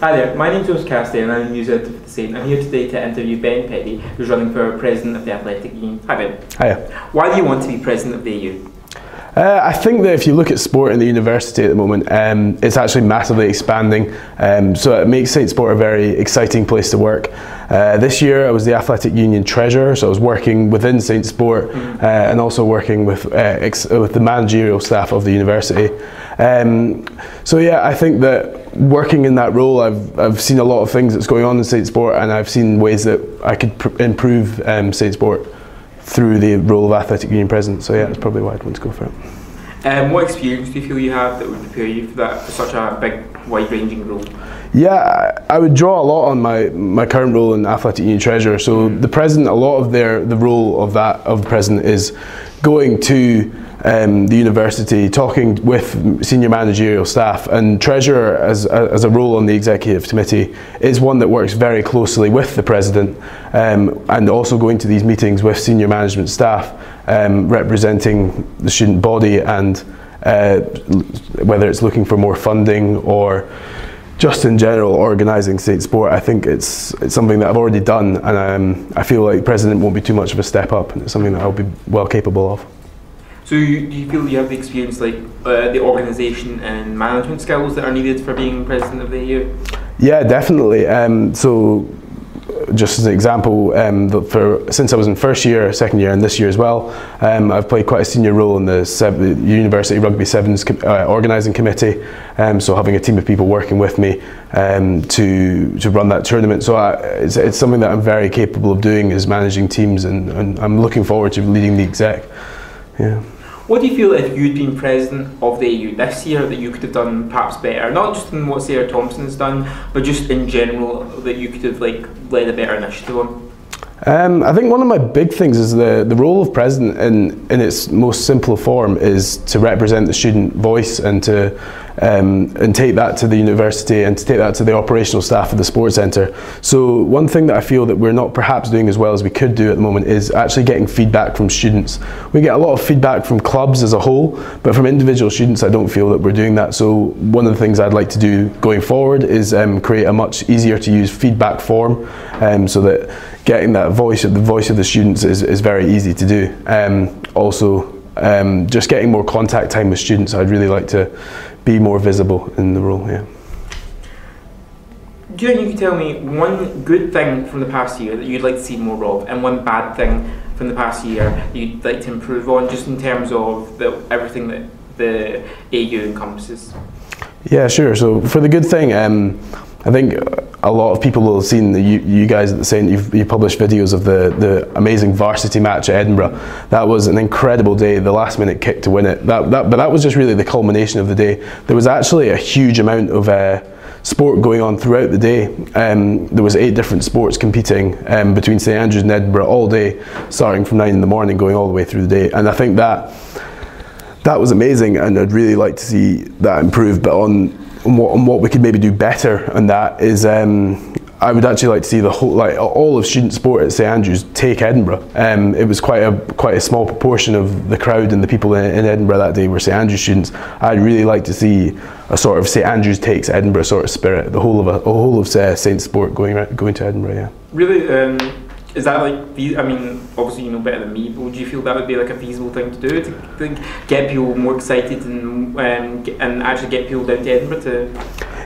Hi there, my name's Cassidy and I'm a news editor for The Saint. I'm here today to interview Ben Peddie, who's running for President of the Athletic Union. Hi Ben. Hiya. Why do you want to be President of the AU? I think that if you look at sport in the university at the moment, it's actually massively expanding, so it makes Saint Sport a very exciting place to work. This year I was the Athletic Union Treasurer, so I was working within Saint Sport and also working with the managerial staff of the university. So yeah, I think that working in that role, I've seen a lot of things that's going on in Saint Sport, and I've seen ways that I could improve Saint Sport through the role of Athletic Union President. So yeah, that's probably why I'd want to go for it. What experience do you feel you have that would prepare you for such a big, wide-ranging role? Yeah, I would draw a lot on my current role in Athletic Union Treasurer. So the President, a lot of the role of the President is going to the university, talking with senior managerial staff, and Treasurer as a role on the Executive Committee is one that works very closely with the President, and also going to these meetings with senior management staff, representing the student body, and whether it's looking for more funding or just in general organising Saint Sport. I think it's something that I've already done, and I feel like President won't be too much of a step up, and it's something that I'll be well capable of. So do you feel you have the experience, like the organisation and management skills that are needed for being President of the AU? Yeah, definitely. So just as an example, since I was in first year, second year and this year as well, I've played quite a senior role in the University Rugby Sevens organising committee, so having a team of people working with me to run that tournament. So it's something that I'm very capable of doing, is managing teams, and I'm looking forward to leading the exec. Yeah. What do you feel if you'd been President of the AU this year that you could have done perhaps better? Not just in what Sarah Thompson has done, but just in general that you could have led a better initiative on? I think one of my big things is the role of President in its most simple form is to represent the student voice, and to and take that to the university, and to take that to the operational staff of the sports centre. So one thing that I feel that we're not perhaps doing as well as we could do at the moment is actually getting feedback from students. We get a lot of feedback from clubs as a whole, but from individual students I don't feel that we're doing that. So one of the things I'd like to do going forward is create a much easier to use feedback form, so that getting that voice of the students is very easy to do. Also, just getting more contact time with students. I'd really like to be more visible in the role. Yeah. Do you think you could tell me one good thing from the past year that you'd like to see more of, and one bad thing from the past year you'd like to improve on, just in terms of everything that the AU encompasses? Yeah, sure. So for the good thing, I think a lot of people will have seen you guys at the Saint. You've published videos of the amazing varsity match at Edinburgh. That was an incredible day. The last minute kick to win it. But that was just really the culmination of the day. There was actually a huge amount of sport going on throughout the day. There was 8 different sports competing between St Andrews and Edinburgh all day, starting from 9 in the morning, going all the way through the day. And I think that was amazing, and I'd really like to see that improve. But on what we could maybe do better on that is, I would actually like to see the whole, all of student sport at St Andrews take Edinburgh. It was quite a small proportion of the crowd and the people in Edinburgh that day were St Andrews students. I'd really like to see a sort of St Andrews takes Edinburgh sort of spirit. The whole of Saint Sport going to Edinburgh. Yeah. Really. Is that I mean, obviously you know better than me, but would you feel that would be a feasible thing to do, to get people more excited and actually get people down to Edinburgh to?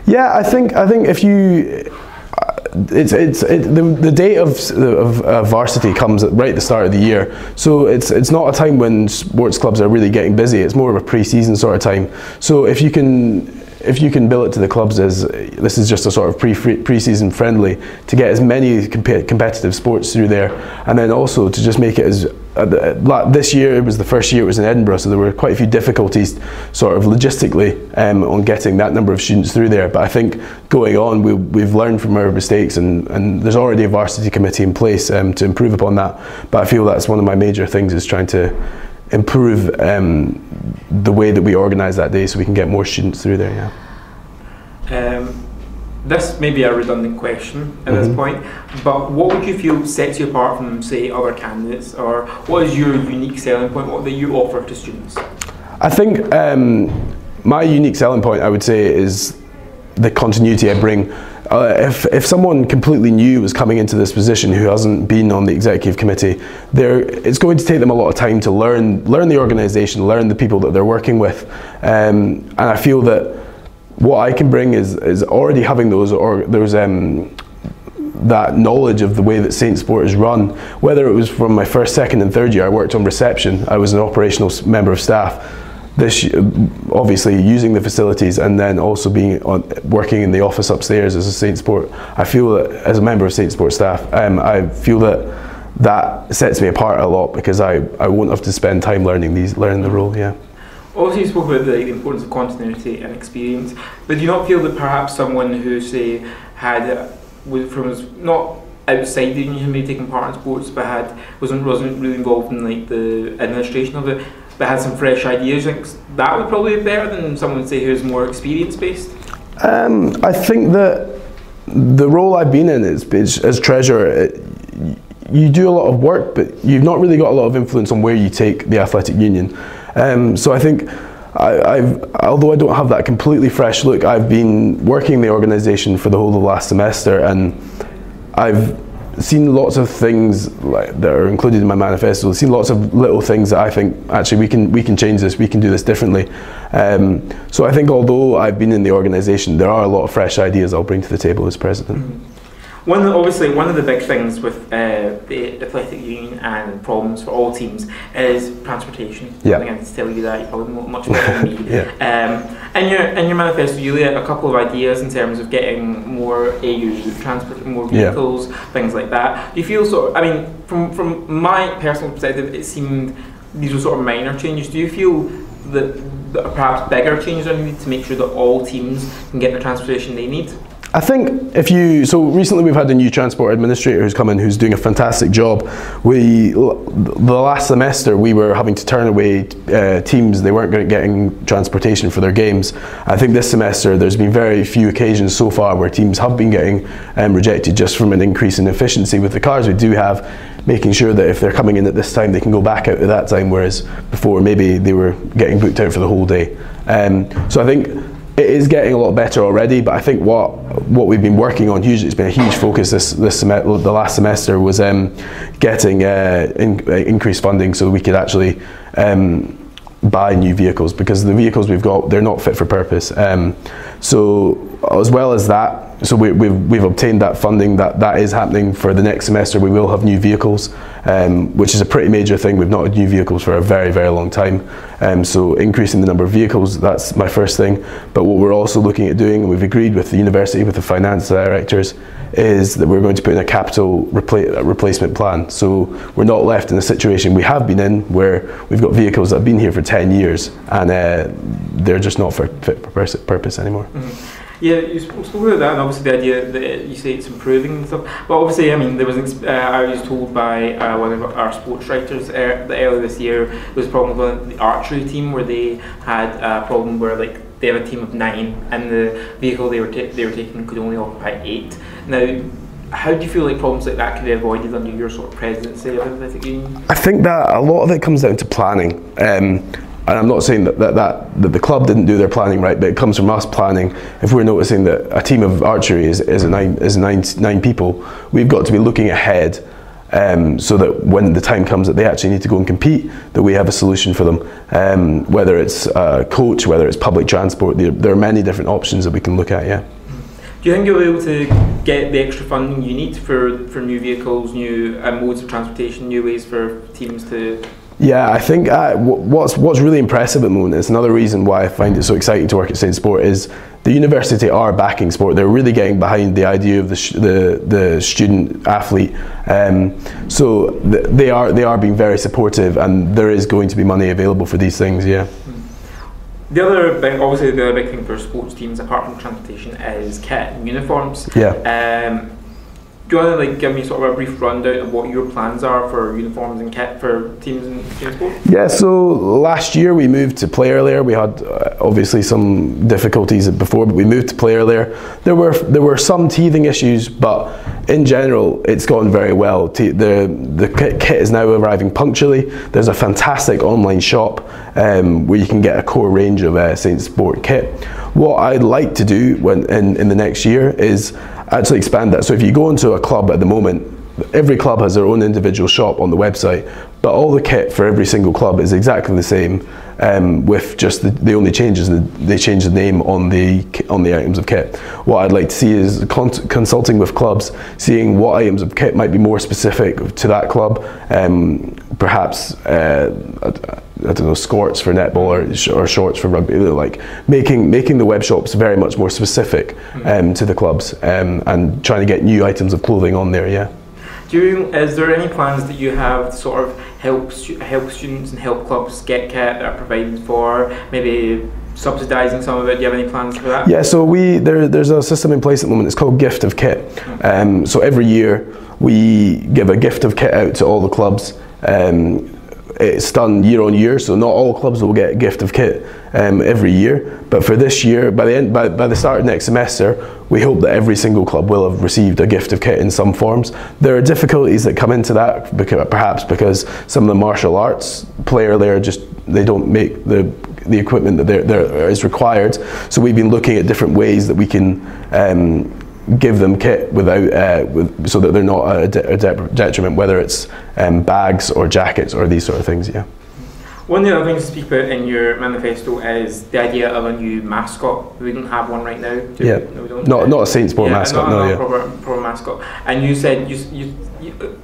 Yeah, I think if you, the date of varsity comes right at the start of the year, so it's not a time when sports clubs are really getting busy. It's more of a pre-season sort of time. So if you can bill it to the clubs as this is just a sort of pre-season friendly, to get as many competitive sports through there, and then also to just make it as this year, it was the first year it was in Edinburgh, so there were quite a few difficulties sort of logistically on getting that number of students through there. But I think going on, we've learned from our mistakes, and there's already a varsity committee in place to improve upon that. But I feel that's one of my major things, is trying to improve the way that we organise that day, so we can get more students through there. Yeah. This may be a redundant question at this point, but what would you feel sets you apart from, say, other candidates, or what is your unique selling point, what that you offer to students? I think my unique selling point, I would say, is the continuity I bring. if someone completely new was coming into this position who hasn't been on the executive committee, it's going to take them a lot of time to learn the organisation, learn the people that they're working with, and I feel that what I can bring is already having that knowledge of the way that Saint Sport is run. Whether it was from my first, second and third year, I worked on reception, I was an operational member of staff. Obviously using the facilities, and then also working in the office upstairs as a Saint Sport, I feel that as a member of Saint Sport staff, I feel that sets me apart a lot, because I won't have to spend time learning the role. Yeah. Also, you spoke about the importance of continuity and experience, but do you not feel that perhaps someone who, say, was not outside the union, who may have taken part in sports, but wasn't really involved in like the administration of it, but had some fresh ideas, that would probably be better than someone, say, who's more experience based? I think that the role I've been in is as treasurer. You do a lot of work, but you've not really got a lot of influence on where you take the Athletic Union. So I think, although I don't have that completely fresh look, I've been working the organisation for the whole of the last semester, and I've seen lots of things that are included in my manifesto. I've seen lots of little things that I think, actually, we can change this, we can do this differently. So I think, although I've been in the organisation, there are a lot of fresh ideas I'll bring to the table as president. Mm-hmm. One of the big things with the Athletic Union and problems for all teams is transportation. Yeah. I think I need to tell you that, you probably know much better than me. Yeah. In your manifesto, you lay out a couple of ideas in terms of getting more AU transport, more vehicles, things like that. Do you feel from my personal perspective, it seemed these were sort of minor changes. Do you feel that perhaps bigger changes are needed to make sure that all teams can get the transportation they need? I think so recently we've had a new transport administrator who's come in, who's doing a fantastic job. The last semester we were having to turn away teams. They weren't getting transportation for their games. I think this semester there's been very few occasions so far where teams have been getting rejected just from an increase in efficiency with the cars we do have, making sure that if they're coming in at this time they can go back out at that time, whereas before maybe they were getting booked out for the whole day. So I think it is getting a lot better already, but I think what we've been working on hugely, it's been a huge focus the last semester, was getting increased funding so we could actually buy new vehicles, because the vehicles we've got, they're not fit for purpose. So as well as that, so we've obtained that funding. That is happening for the next semester. We will have new vehicles, which is a pretty major thing. We've not had new vehicles for a very, very long time. So increasing the number of vehicles, that's my first thing. But what we're also looking at doing, and we've agreed with the university, with the finance directors, is that we're going to put in a capital replacement plan. So we're not left in a situation we have been in, where we've got vehicles that have been here for 10 years and they're just not fit for purpose anymore. Mm-hmm. Yeah, you spoke about that, and obviously the idea that you say it's improving and stuff. But obviously, I mean, there was I was told by one of our sports writers that earlier this year there was a problem with the archery team, where they had a problem where they have a team of 9 and the vehicle they were taking could only occupy 8. Now, how do you feel like problems like that could be avoided under your sort of presidency of the Athletic Union? I think that a lot of it comes down to planning. And I'm not saying that the club didn't do their planning right, but it comes from us planning. If we're noticing that a team of archery is nine people, we've got to be looking ahead, so that when the time comes that they actually need to go and compete, that we have a solution for them. Whether it's coach, whether it's public transport, there are many different options that we can look at. Yeah. Do you think you'll be able to get the extra funding you need for new vehicles, new modes of transportation, new ways for teams to? Yeah, I think what's really impressive at the moment, it's another reason why I find it so exciting to work at Saint Sport, is the university are backing sport. They're really getting behind the idea of the student athlete. So they are being very supportive, and there is going to be money available for these things. Yeah. The other big thing for sports teams, apart from transportation, is kit and uniforms. Yeah. Do you want to give me sort of a brief rundown of what your plans are for uniforms and kit for teams in team sport? Yeah, so last year we moved to play earlier. We had obviously some difficulties before, but we moved to play earlier. There were some teething issues, but in general it's gone very well. The kit is now arriving punctually. There's a fantastic online shop where you can get a core range of Saint Sport kit. What I'd like to do in the next year is actually expand that. So if you go into a club at the moment, every club has their own individual shop on the website, but all the kit for every single club is exactly the same, with just the only changes they change the name on the items of kit. What I'd like to see is consulting with clubs, seeing what items of kit might be more specific to that club. Perhaps I don't know, skirts for netball or shorts for rugby. Like making the web shops very much more specific to the clubs, and trying to get new items of clothing on there. Yeah. Is there any plans that you have to sort of help students and help clubs get kit that are provided for, maybe subsidising some of it? Do you have any plans for that? Yeah, so there's a system in place at the moment. It's called Gift of Kit. So every year we give a gift of kit out to all the clubs. It's done year on year, so not all clubs will get a gift of kit every year. But for this year, by the start of next semester, we hope that every single club will have received a gift of kit in some forms. There are difficulties that come into that, perhaps because some of the martial arts player there they don't make the equipment that there is required. So we've been looking at different ways that we can give them kit without so that they're not a detriment, whether it's bags or jackets or these sort of things. Yeah. One of the other things to speak about in your manifesto is the idea of a new mascot. We don't have one right now. Yeah. No, we don't. Not a Saint Sport mascot. Not a proper mascot. And you said you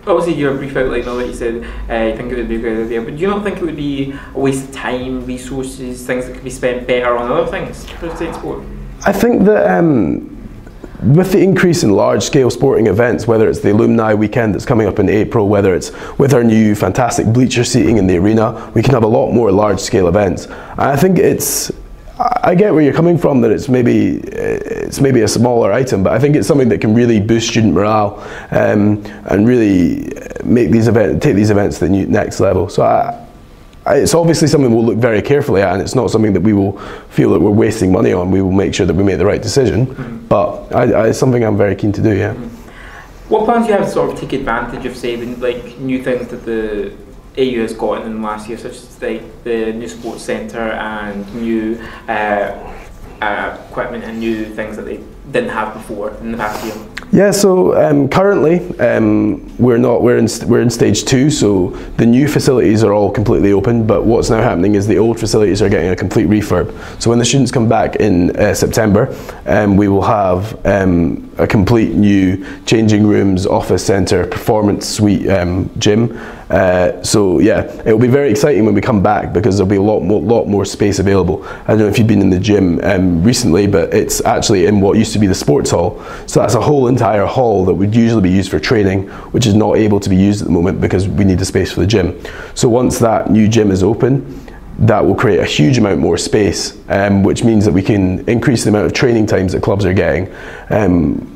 obviously your brief outline, that you said you think it would be a great idea, but do you not think it would be a waste of time, resources, things that could be spent better on other things for Saint Sport? I think that with the increase in large-scale sporting events, whether it's the alumni weekend that's coming up in April, whether it's with our new fantastic bleacher seating in the arena, we can have a lot more large-scale events. And I think I get where you're coming from, that it's maybe a smaller item, but I think it's something that can really boost student morale and really take these events to the next level. So it's obviously something we'll look very carefully at, and it's not something that we will feel that we're wasting money on. We will make sure that we make the right decision, but it's something I'm very keen to do. Yeah. What plans do you have to sort of take advantage of, say, like new things that the AU has gotten in the last year, such as like the new sports centre and new equipment and new things that they didn't have before in the past year? Yeah, so currently we're in stage 2, so the new facilities are all completely open, but what's now happening is the old facilities are getting a complete refurb. So when the students come back in September, we will have a complete new changing rooms, office centre, performance suite, gym. So yeah, it will be very exciting when we come back, because there'll be a lot more space available. I don't know if you've been in the gym recently, but it's actually in what used to be the sports hall. So that's a whole entire hall that would usually be used for training, which is not able to be used at the moment because we need the space for the gym. So once that new gym is open, that will create a huge amount more space, which means that we can increase the amount of training times that clubs are getting,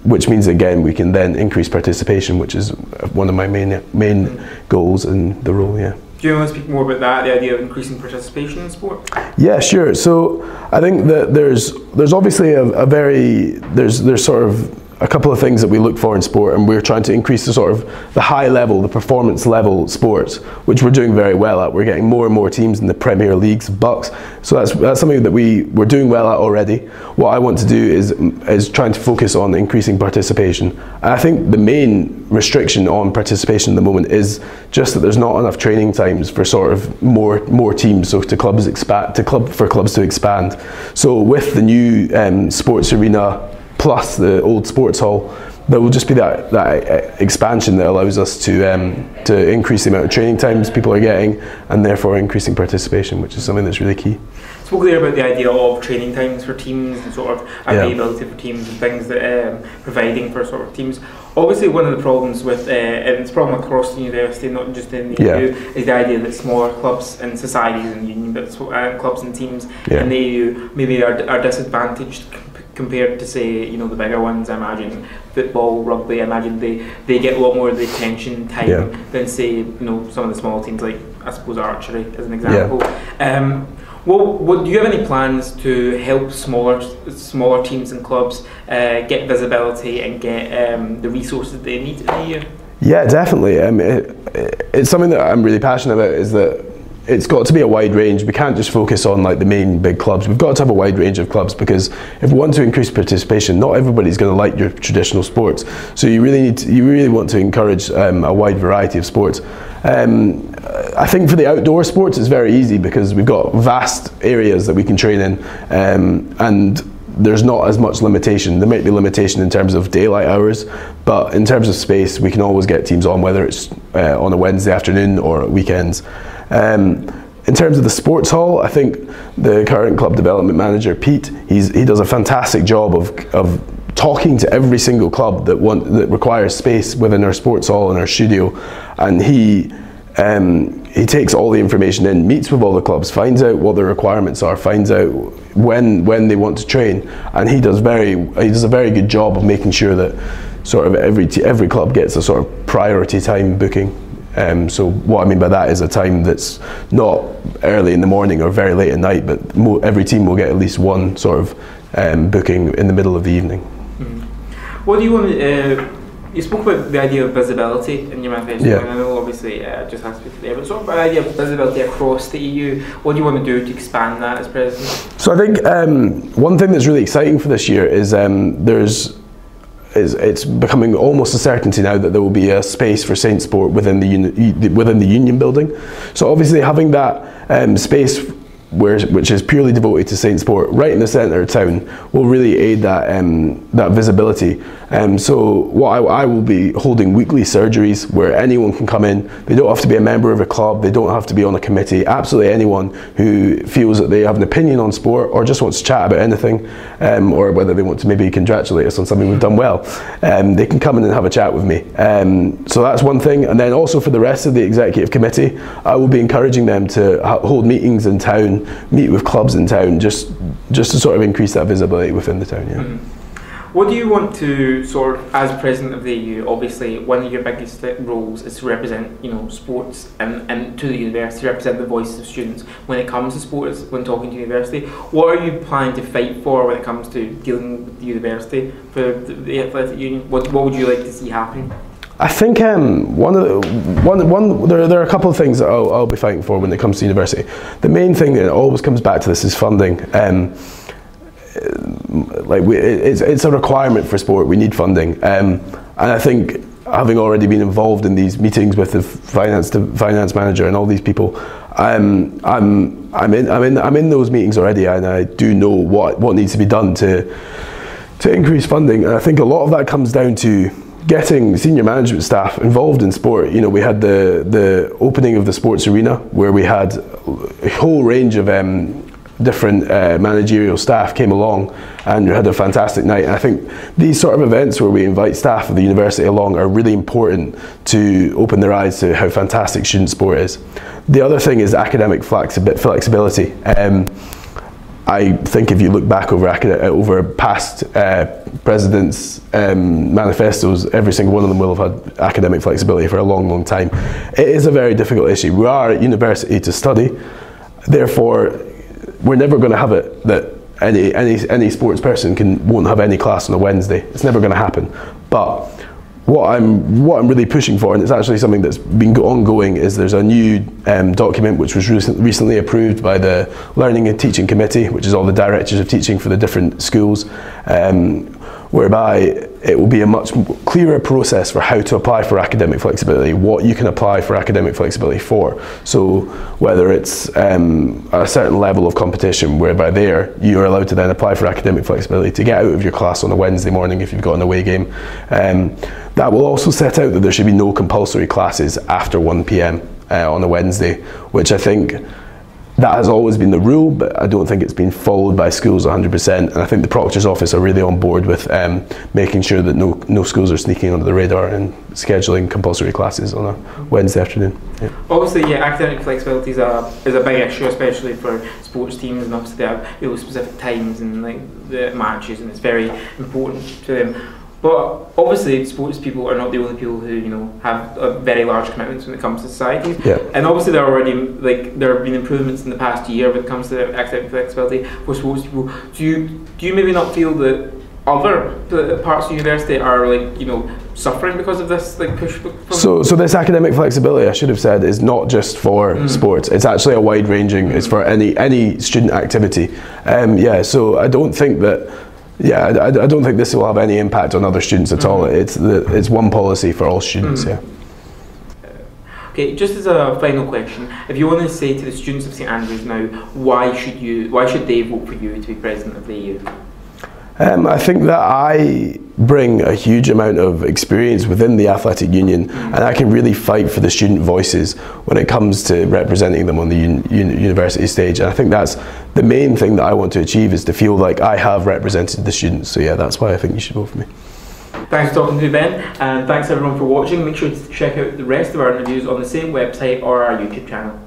which means again we can then increase participation, which is one of my main goals in the role. Yeah. Do you want to speak more about that, the idea of increasing participation in sport? Yeah, sure. So I think that there's obviously there's sort of a couple of things that we look for in sport, and we're trying to increase the sort of the high level, the performance level sports, which we're doing very well at. We're getting more and more teams in the Premier Leagues, Bucks. So that's something that we're doing well at already. What I want to do is trying to focus on increasing participation. And I think the main restriction on participation at the moment is just that there's not enough training times for sort of more teams, so for clubs to expand. So with the new sports arena plus the old sports hall, there will just be that expansion that allows us to increase the amount of training times people are getting, and therefore increasing participation, which is something that's really key. Spoke there about the idea of training times for teams and sort of availability for teams and things that providing for sort of teams. Obviously, one of the problems with and it's a problem across the university, not just in the EU, is the idea that smaller clubs and societies in the union, but clubs and teams in the EU maybe are disadvantaged compared to, say, the bigger ones. I imagine football, rugby, I imagine they get a lot more of the attention time than, say, some of the small teams, like I suppose Archery as an example. Well, do you have any plans to help smaller teams and clubs get visibility and get the resources they need in the EU? Yeah, definitely. It's something that I'm really passionate about, is that it's got to be a wide range. We can't just focus on like the main big clubs. We've got to have a wide range of clubs, because if we want to increase participation, not everybody's going to like your traditional sports. So you really want to encourage a wide variety of sports. I think for the outdoor sports it's very easy, because we've got vast areas that we can train in, and there's not as much limitation. There might be limitation in terms of daylight hours, but in terms of space, we can always get teams on, whether it's on a Wednesday afternoon or at weekends. In terms of the sports hall, I think the current club development manager, Pete, he does a fantastic job of talking to every single club that requires space within our sports hall and our studio, and he takes all the information in, meets with all the clubs, finds out what their requirements are, finds out when they want to train, and he does a very good job of making sure that sort of every club gets a sort of priority time booking. So what I mean by that is a time that's not early in the morning or very late at night, but every team will get at least one sort of booking in the middle of the evening. What do you want to, you spoke about the idea of visibility in your manifesto, yeah. and I know obviously just has to be there, but sort of the idea of visibility across the EU, what do you want to do to expand that as president? So I think one thing that's really exciting for this year is it's becoming almost a certainty now that there will be a space for Saint Sport within the Union building. So obviously having that space which is purely devoted to Saint Sport right in the centre of town will really aid that visibility. So what I will be holding weekly surgeries where anyone can come in. They don't have to be a member of a club, they don't have to be on a committee. Absolutely anyone who feels that they have an opinion on sport or just wants to chat about anything, or whether they want to maybe congratulate us on something we've done well, they can come in and have a chat with me. So that's one thing. And then also for the rest of the executive committee, I will be encouraging them to hold meetings in town, meet with clubs in town, just to sort of increase that visibility within the town. Yeah. What do you want to sort of, as president of the EU, obviously one of your biggest roles is to represent, sports and to the university, represent the voices of students when it comes to sports, when talking to the university. What are you planning to fight for when it comes to dealing with the university for the Athletic Union? What would you like to see happen? I think there are a couple of things that I'll be fighting for when it comes to university. The main thing that always comes back to this is funding. It's a requirement for sport. We need funding, and I think having already been involved in these meetings with the finance manager and all these people, I'm in those meetings already, and I do know what needs to be done to increase funding. And I think a lot of that comes down to getting senior management staff involved in sport. We had the opening of the sports arena where we had a whole range of different managerial staff came along and we had a fantastic night. And I think these sort of events where we invite staff of the university along are really important to open their eyes to how fantastic student sport is. The other thing is academic flexibility. I think if you look back over past presidents' manifestos, every single one of them will have had academic flexibility for a long, long time. It is a very difficult issue. We are at university to study, therefore we're never going to have it that any sports person won't have any class on a Wednesday. It's never going to happen. But what I'm really pushing for, and it's actually something that's been ongoing, is there's a new document which was recently approved by the Learning and Teaching Committee, which is all the directors of teaching for the different schools, whereby it will be a much clearer process for how to apply for academic flexibility, what you can apply for academic flexibility for. So whether it's a certain level of competition whereby there you are allowed to then apply for academic flexibility to get out of your class on a Wednesday morning if you've got an away game. That will also set out that there should be no compulsory classes after 1 p.m. On a Wednesday, which I think that has always been the rule, but I don't think it's been followed by schools 100%. And I think the Proctor's office are really on board with making sure that no schools are sneaking under the radar and scheduling compulsory classes on a Wednesday afternoon. Yeah. Obviously, academic flexibility is a big issue, especially for sports teams, and obviously they have specific times and the matches, and it's very important to them. But obviously, sports people are not the only people who have very large commitments when it comes to society. Yeah. And obviously, there have been improvements in the past year when it comes to academic flexibility for sports people. Do you maybe not feel that other parts of the university are suffering because of this like push from So this academic flexibility, I should have said, is not just for sports. It's actually a wide ranging. It's for any student activity. So I don't think that. Yeah, I don't think this will have any impact on other students at all. It's one policy for all students. Yeah. Okay, just as a final question, if you want to say to the students of St Andrews now, why should they vote for you to be president of the AU? I think that I bring a huge amount of experience within the Athletic Union, and I can really fight for the student voices when it comes to representing them on the university stage. And I think that's the main thing that I want to achieve, is to feel like I have represented the students. So yeah, that's why I think you should vote for me. Thanks for talking to me, Ben, and thanks everyone for watching. Make sure to check out the rest of our interviews on the same website or our YouTube channel.